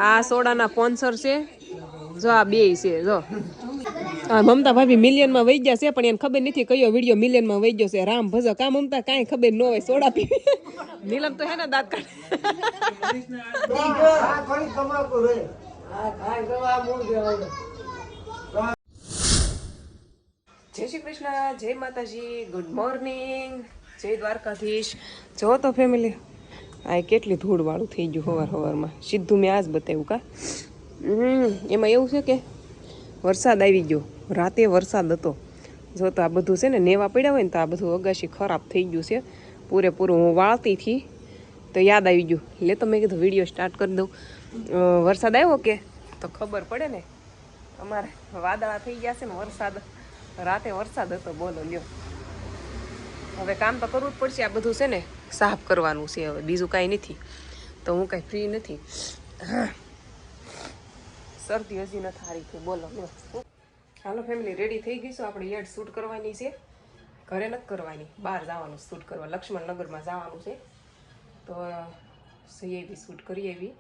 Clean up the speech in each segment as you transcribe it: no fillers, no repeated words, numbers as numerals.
આ સોડાના સ્પોન્સર છે જો આ બે છે જો મમતા ભાભી મિલિયનમાં વહી ગયા છે પણ એને ખબર નથી કયો વિડીયો મિલિયનમાં વહી ગયો છે રામ ભજો કા મમતા કાંઈ ખબર ન હોય સોડા પીવી નીલમ તો હે ને દાંત કાઢે જય શ્રી કૃષ્ણ જય માતાજી ગુડ મોર્નિંગ જય દ્વારકાધીશ જો તો ફેમિલી આ કેટલી ધૂળ વાળું થઈ ગયું સવારમાં સીધું મેં આજ બતાવ્યું કા એમાં એવું છે કે વરસાદ આવી ગયો રાતે વરસાદ હતો જો તો આ બધું છે ને નેવા પડ્યા હોય ને તો આ બધું અગાશી ખરાબ થઈ ગયું છે પૂરેપૂરું હું વાળતી હતી તો યાદ આવી ગયું લે તો મેં કીધું વિડીયો સ્ટાર્ટ કરી દઉં વરસાદ આવ્યો કે તો ખબર પડે ને અમારે વાદળા થઈ ગયા છે ને વરસાદ રાતે વરસાદ હતો બોલો લ્યો હવે કામ તો કરવું જ પડશે આ બધું છે ને સાફ કરવાનું છે હવે બીજું કાંઈ નથી તો હું કાંઈ ફ્રી નથી શરદી હજી નથી હારી થઈ બોલો હાલો ફેમિલી રેડી થઈ ગઈ છું આપણે એડ શૂટ કરવાની છે ઘરે નથી કરવાની બહાર જવાનું શૂટ કરવા લક્ષ્મણનગરમાં જવાનું છે તો સહી એવી શૂટ કરી એવી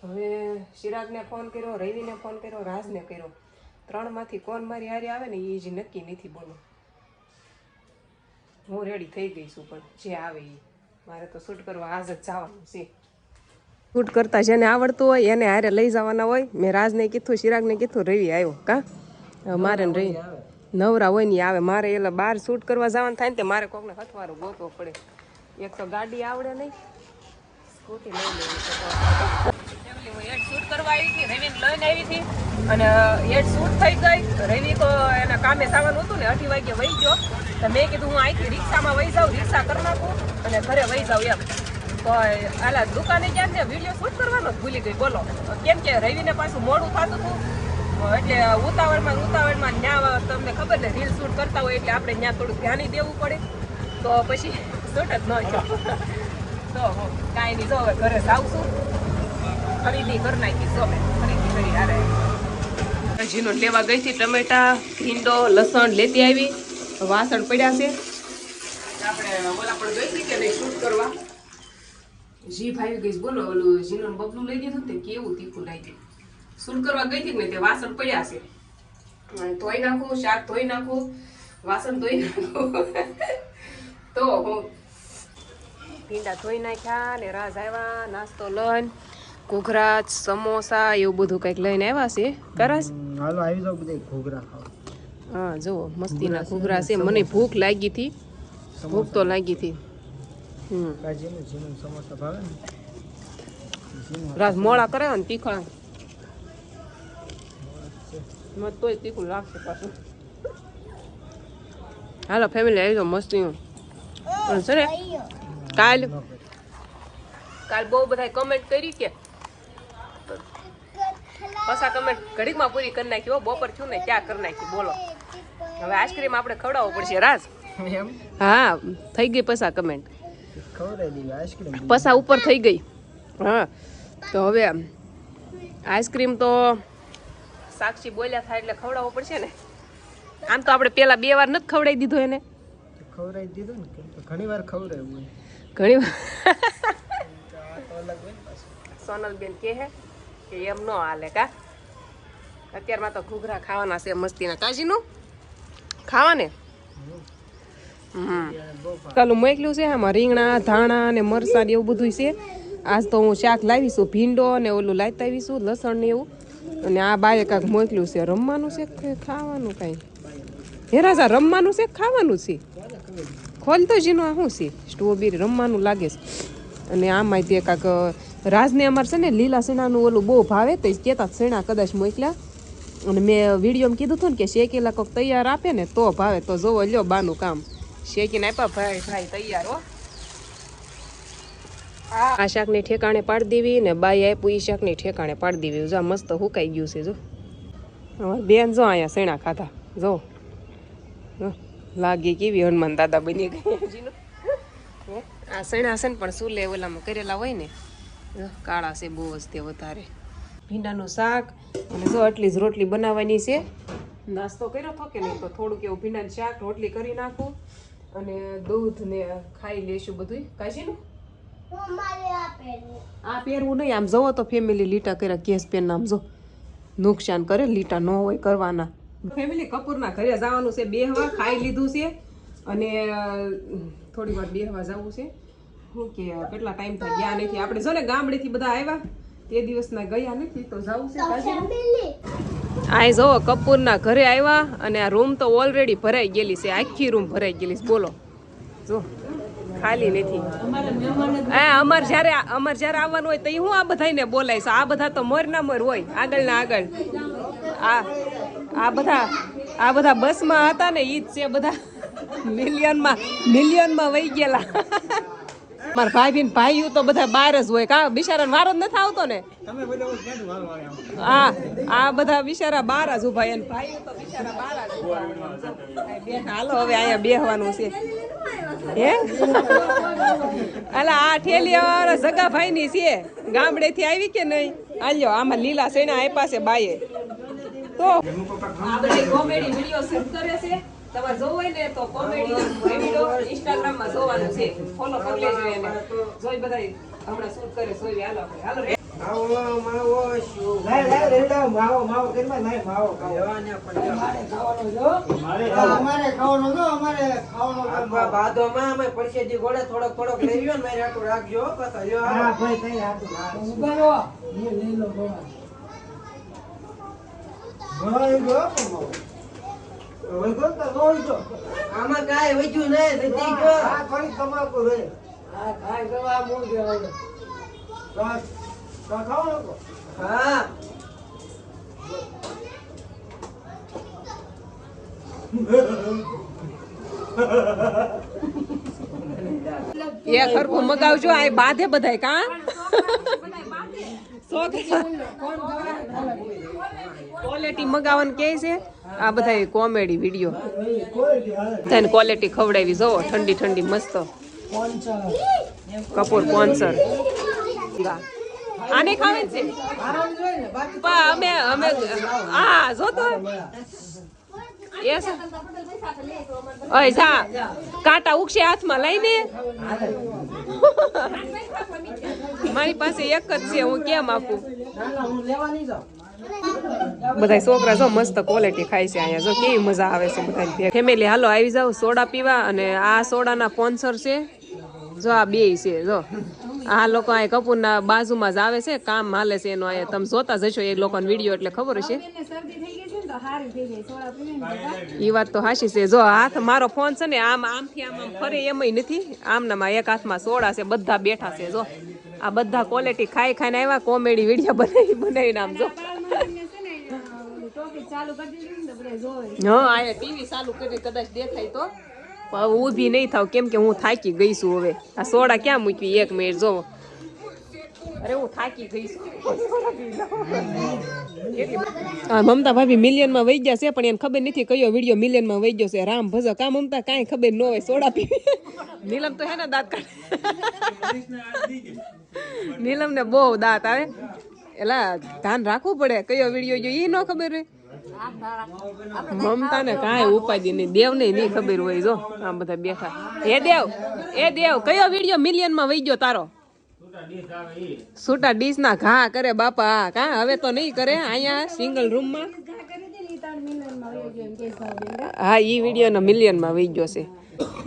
હવે ચિરાગને ફોન કર્યો રવિને ફોન કર્યો રાજને કર્યો ત્રણમાંથી કોણ મારી હારી આવે ને એ જ નક્કી નથી બોલો હું રેડી થઈ ગઈ છું પણ જે આવે એ મારે તો શૂટ કરવા આજ જ જવાનું છે શૂટ કરતા જેને આવડતું હોય એને હારે લઈ જવાના હોય મેં રાજને કીધું ચિરાગને કીધું રવિ આવ્યો કા મારે ને રવિ નવરા હોય ને આવે મારે એટલે બહાર શૂટ કરવા જવાનું થાય ને તે મારે કોકને હથવારો ગોતવો પડે એક તો ગાડી આવડે નહીં સ્કૂટી લઈ લેવી હું એડ શૂટ કરવા આવી હતી રવિને લઈને આવી હતી અને એડ શૂટ થઈ ગઈ રવિ તો એના કામે જવાનું હતું ને 8 વાગે વહી ગયો તો મેં કીધું હું અહીંથી રિક્ષામાં વહી જાઉં રિક્ષા કરી નાખું અને ઘરે વહી જાઉં એમ તો આલા દુકાને ક્યાં છે વિડીયો શૂટ કરવાનો જ ભૂલી ગઈ બોલો કેમ કે રવિને પાછું મોડું થતું હતું એટલે ઉતાવળમાં ત્યાં તમને ખબર ને રીલ શૂટ કરતા હોય એટલે આપણે ત્યાં થોડું ધ્યાન દેવું પડે તો પછી શૂટ જ ન થયો તો કાંઈ નહીં જો હવે ઘરે જાઉં છું ખરીદી કરી નાખી જો મેં ખરીદી કરી આરે જીનો લેવા ગઈ હતી ટમેટા ભીંડો લસણ લેતી આવી વાસણ પડ્યા છે આપણે ઓલા પણ ગઈ હતી કે નહીં શૂટ કરવા જી ભાઈ ગઈ બોલો ઓલું જીનો બબલું લઈ દીધું ને કેવું તીખું લાગ્યું શૂટ કરવા ગઈ હતી ને તે વાસણ પડ્યા છે ધોઈ નાખું શાક ધોઈ નાખું વાસણ ધોઈ નાખું તો હું ભીંડા ધોઈ નાખ્યા ને રાજ આવ્યા નાસ્તો લઈને ઘૂઘરા સમોસા એવું બધું કંઈક લઈને આવ્યા છે કરાશ હાલો આવી જાવ બધા ઘૂઘરા ખાવ હા જુઓ મસ્તીના ઘૂઘરા છે મને ભૂખ લાગી હતી ભૂખ તો લાગી હતી સમોસા ભાવે ને રાજ મોળા કરે ને તીખા મત તોય તીખું લાગશે પાછું હાલો ફેમિલી આવી જાવ મસ્તી પણ છે ને કાલ બહુ બધા કમેન્ટ કરી કે પાછા કમેન્ટ ઘડીકમાં પૂરી કરી નાખી બપોર થયું ને ક્યાં કરી નાખી બોલો હવે આઈસ્ક્રીમ આપણે ખવડાવવું પડશે રાજ હા થઈ ગઈ પૈસા કમેન્ટ પૈસા ઉપર થઈ ગઈ હા તો હવે આઈસ્ક્રીમ તો સાક્ષી બોલ્યા થાય એટલે ખવડાવવું પડશે ને આમ તો આપણે પેલા 2 વાર નથી ખવડાવી દીધો એને ખવડાવી દીધો ને ઘણી વાર ખવડાવ્યું ઘણી વાર સોનલબેન કહે કે એમ ન હાલે કા અત્યારમાં તો ઘૂઘરા ખાવાના છે મસ્તીના કાજીનું ખાવાને કાલું મોકલ્યું છે આમાં રીંગણા ધાણા ને મરચાં ને એવું બધું છે આજ તો હું શાક લાવીશું ભીંડો ને ઓલું લાવતા આવીશું લસણ ને એવું અને આ બાએ કાંક મોકલ્યું છે રમવાનું છે કે ખાવાનું કાંઈ હે રાજા રમવાનું છે ખાવાનું છે ખોલતો જ એનું આ શું છે સ્ટ્રોબેરી રમવાનું લાગે છે અને આમાં તે કાંક રાજને અમારે છે ને લીલા શેણાનું ઓલું બહુ ભાવે તો કહેતા શેણા કદાચ મોકલ્યા અને મેં વિડીયોમાં કીધું હતું ને કે શેકેલા કોઈક તૈયાર આપે ને તો ભાવે તો જોવો લ્યો બાનું કામ શેકીને આપ્યા ભાઈ તૈયાર હો આ શાકની ઠેકાણે પાડી દેવી ને બાઈ આપ્યું એ શાકની ઠેકાણે પાડી દેવી જો મસ્ત હુકાઈ ગયું છે જો અમારે બેન જો અહીંયા શેણા ખાધા જો લાગી કેવી હનુમાન દાદા બની ગઈ આ શેણા છે ને પણ સુલે ઓલામાં કરેલા હોય ને કાળા છે બહુ જ તે વધારે ભીંડાનું શાક અને જો આટલી જ રોટલી બનાવવાની છે નાસ્તો કર્યો હતો કે નહીં તો થોડુંક એવું ભીંડાનું શાક રોટલી કરી નાખું અને દૂધ ને ખાઈ લેશું બધું કાશીનું આ પહેરવું નહીં, આમ જોવો તો ફેમિલી લીટા કર્યા કેસ પેન આમ જો નુકસાન કરે, લીટા ન હોય કરવાના. ફેમિલી કપૂરના ઘરે જવાનું છે, બેહવા ખાઈ લીધું છે અને થોડી વાર બેહવા જવું છે. શું કે કેટલા ટાઈમ થઈ ગયા નથી આપણે, જો ને ગામડેથી બધા આવ્યા તે દિવસના ગયા નથી તો જવું છે. આ જો કપૂરના ઘરે આવ્યા અને આ રૂમ તો ઓલરેડી ભરાઈ ગયેલી છે, આખી રૂમ ભરાઈ ગયેલી છે. બોલો જો ખાલી નથી. અમાર જ્યારે આવવાનું હોય તો હું આ બધાને બોલાય છે. આ બધા તો મર ના મર હોય, આગળ ના આગળ. આ બધા બસમાં હતા ને ઈ જ છે, બધા મિલિયનમાં વહી ગયેલા. મારા ભાઈ ને ભાઈઓ તો બધા બહાર જ હોય કા, બિચારાને વારો જ નથી આવતો ને. આ બધા બિચારા બહાર જ ઉભા, અને ભાઈઓ તો બિચારા બહાર જ ઉભા. હાલો હવે અહીંયા બેહવાનું છે. હે અલા આ ઠેલિયા જગાભાઈ ની છે, ગામડે થી આવી કે નહીં. આલ્યો આમાં લીલા સેણા આપ્યા છે બાએ. તો આ બધી કોમેડી વિડિયો શૂટ કરે છે, તમારે જોવું હોય ને તો કોમેડી વિડિયો ઇન્સ્ટાગ્રામ માં જોવાનું છે, ફોલો કરી લેજો એને. જોઈ બધા હમણાં શૂટ કરે જોઈ. હાલો હાલો રે માવો માવો શું લે રેડા માવો કેમાં નહીં માવો ખાવાને પણ મારે ખાવાનો જો અમારે ખાવાનો બાદોમાં અમે પરસેદી ગોળે થોડોક લેવ્યો ને મારે આટલું રાખજો પાછા લ્યો. હા ભાઈ કઈ આટલું ઉભારો એ લઈ લો ગોળા આમાં કાઈ વચ્યું નહીં નથી ગયો. આ થોડી તમાકુ રે, આ ખાઈ જવા મૂળ દેવાય બસ ખાઓ લોકો. હા એ ખરખું મગાવજો. આ બાધે બધાય કા ક્વોલિટી મગાવવાનું કે છે. આ બધા કોમેડી વિડીયો તેને ક્વોલિટી ખવડાવી જોવો, ઠંડી ઠંડી મસ્ત. કપૂર સ્પોન્સર. આને ખાવે છે અમે હા જો તો ઓય જા કાંટા ઉગશે હાથમાં લઈને. મારી પાસે એક જ છે, હું કેમ આપું. બધા છોકરા જો મસ્ત ક્વોલિટી ખાય છે અહીંયા, જો કેવી મજા આવે છે બધા ફેમિલી. હાલો આવી જાવ સોડા પીવા. અને આ સોડાના સ્પોન્સર છે જો આ બે છે. જો આ લોકો આ કપૂરના બાજુમાં જ આવે છે, કામ હાલે છે એનો. અહીંયા તમે જોતા જશો એ લોકોનો વિડીયો એટલે ખબર હશે. એ વાત તો હાશી છે. જો હાથ મારો ફોન છે ને આમથી આમ ફરે એમય નથી, આમનામાં એક હાથમાં સોડા છે. બધા બેઠા છે જો, આ બધા ક્વોલિટી ખાઈ ખાઈને આવ્યા, કોમેડી વિડીયો બનાવીને આમ જો. હા આ ટીવી ચાલુ કરી કદાચ દેખાય તો ઊભી નહીં થાવ, કેમ કે હું થાકી ગઈ છું હવે. આ સોડા ક્યાં મૂકવી, 1 મિનિટ જોવો. અરે હું થાકી ગઈ છું. મમતા ભાભી મિલિયનમાં વહી ગયા છે, પણ એને ખબર નથી કયો વિડીયો મિલિયનમાં વહી ગયો છે. રામ ભજો કા મમતા કાંઈ ખબર ન હોય, સોડા પીવી. નીલમ તો હે ને દાંત કાઢે, નીલમ ને બહુ દાંત આવે. એલા ધ્યાન રાખવું પડે કયો વિડીયો જો, એ ન ખબર હોય. મમતા ને કાંઈ ઉપાધિ નહીં, દેવ ને નહીં ખબર હોય. જો આમ બધા બેઠા. એ દેવ કયો વિડીયો મિલિયનમાં વહી ગયો તારો? છૂટા ડીશ ના ઘા કરે બાપા. કા હવે તો નહીં કરે અહીંયા સિંગલ રૂમ માં. હા ઈ વિડીયો નો મિલિયનમાં વહી ગયો છે.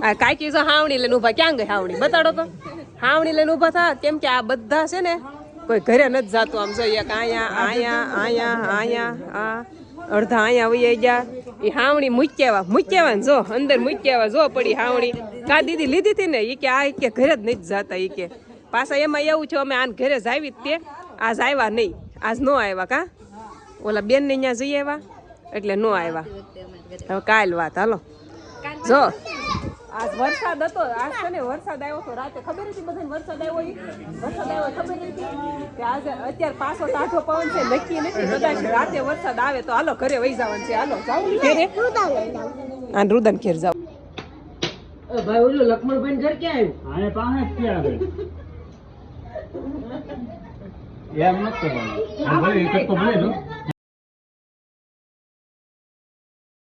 આ કાકી જો હાવણી લઈને ઉભા. ક્યાં ગઈ હાવણી? બતાડો તો. હાવણી લઈને ઉભા થા, કેમ કે આ બધા છે ને કોઈ ઘરે નથી જાતું. આમ જો એક અહીંયા અડધા અહીંયા વહી ગયા. એ હાવણી મૂક્યા ને જો અંદર મૂક્યા જો પડી હાવણી. કા દીદી લીધી હતી ને એ કે આ કે ઘરે જ નથી જાતા. એ કે પાછા એમાં એવું છે અમે આને ઘરે જ આવી તે આજ આવ્યા નહીં, આજ નો આવ્યા. કા ઓલા બેન ને અહીંયા જઈ આવ્યા એટલે નો આવ્યા. હવે કાલ વાત. હાલો જો આજ વરસાદ હતો, આજ છે ને વરસાદ આવ્યો તો રાતે. ખબર હતી બધાને વરસાદ આવ્યો? વરસાદ આવ્યો ખબર નથી કે આજે અત્યારે પાછો ટાઢો પવન છે, નક્કી નથી. કદાચ રાતે વરસાદ આવે તો હાલો ઘરે વહી જવાનું છે. હાલો જાવ ઘરે, આ રુદન ઘેર જાવ. ભાઈ ઓલું લક્ષ્મણભાઈ ઘર ક્યાં આવ્યું? આને પાસે જ ક્યાં આવે એમ નથી કરવાનું. ભલે એક તો ભલે લો